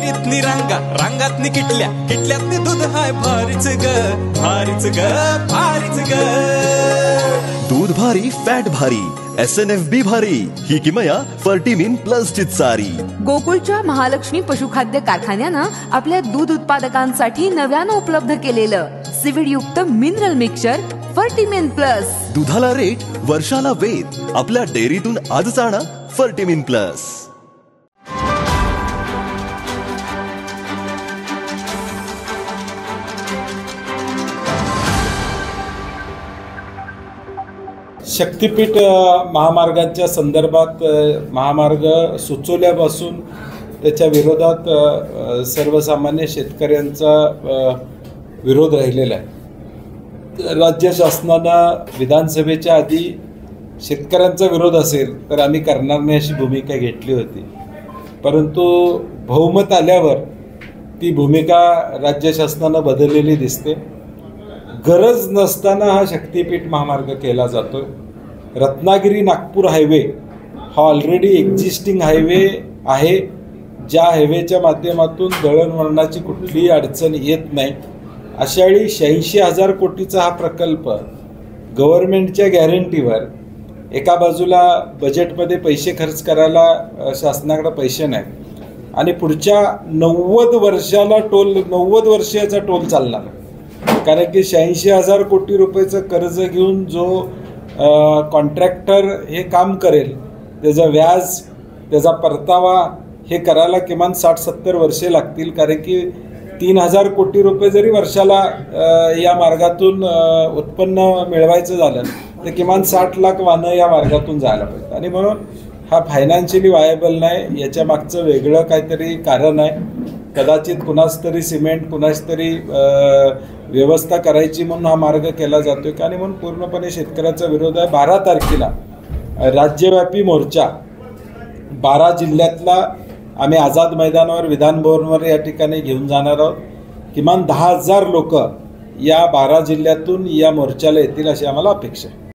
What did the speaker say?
डेअरीतनी रांगा, रांगातनी किटल्या, किटल्यातनी दूध हाय भारीच ग, भारीच ग, भारीच ग. दूध भारी, फॅट भारी, SNFB भारी, ही किमया फर्टिमिन प्लस ची चारी. गोकुळच्या महालक्ष्मी पशुखाद्य कारखान्यानं आपल्या दूध उत्पादकांसाठी नव्यानं उपलब्ध केलेलं सिविड युक्त मिनरल मिक्सचर फर्टिमिन प्लस. दुधाला रेट, वर्षाला वेद. आपल्या डेअरीतून आजच आणा फर्टिमिन प्लस. शक्तीपीठ महामार्गांच्या संदर्भात महामार्ग सुचवल्यापासून त्याच्या विरोधात सर्वसामान्य शेतकऱ्यांचा विरोध राहिलेला आहे. राज्य शासनानं विधानसभेच्या आधी शेतकऱ्यांचा विरोध असेल तर आम्ही करणार नाही अशी भूमिका घेतली होती, परंतु बहुमत आल्यावर ती भूमिका राज्य शासनानं बदललेली दिसते. गरज नसताना हा शक्तीपीठ महामार्ग केला जातो. रत्नागिरी नागपूर हायवे हा ऑलरेडी एक्झिस्टिंग हायवे आहे, ज्या हायवेच्या माध्यमातून दळणवळणाची कुठलीही अडचण येत नाही. अशा वेळी 86,000 कोटीचा हा प्रकल्प गव्हर्नमेंटच्या गॅरंटीवर, एका बाजूला बजेटमध्ये पैसे खर्च करायला शासनाकडे पैसे नाही आणि पुढच्या 90 वर्षाचा टोल चालणार, कारण की 86,000 कोटी रुपयाचं कर्ज घेऊन जो कॉन्ट्रॅक्टर हे काम करेल त्याचं व्याज, त्याचा परतावा हे करायला किमान 60-70 वर्षे लागतील. कारण की 3,000 कोटी रुपये जरी वर्षाला या मार्गातून उत्पन्न मिळवायचं झालं तर किमान 60 लाख वाहनं या मार्गातून जायला पाहिजेत. आणि म्हणून हा फायनान्शियली वायबल नाही. याच्या मागचं वेगळं काहीतरी कारण आहे. कदाचित कुणाच तरी सिमेंट, कुणाच तरी व्यवस्था करायची म्हणून हा मार्ग केला जातोय का, आणि म्हणून पूर्णपणे शेतकऱ्याचा विरोध आहे. 12 तारखेला राज्यव्यापी मोर्चा 12 जिल्ह्यातला आम्ही आझाद मैदानावर, विधान भवनवर या ठिकाणी घेऊन जाणार आहोत. किमान 10,000 लोक या 12 जिल्ह्यातून या मोर्चाला येतील अशी आम्हाला अपेक्षा आहे.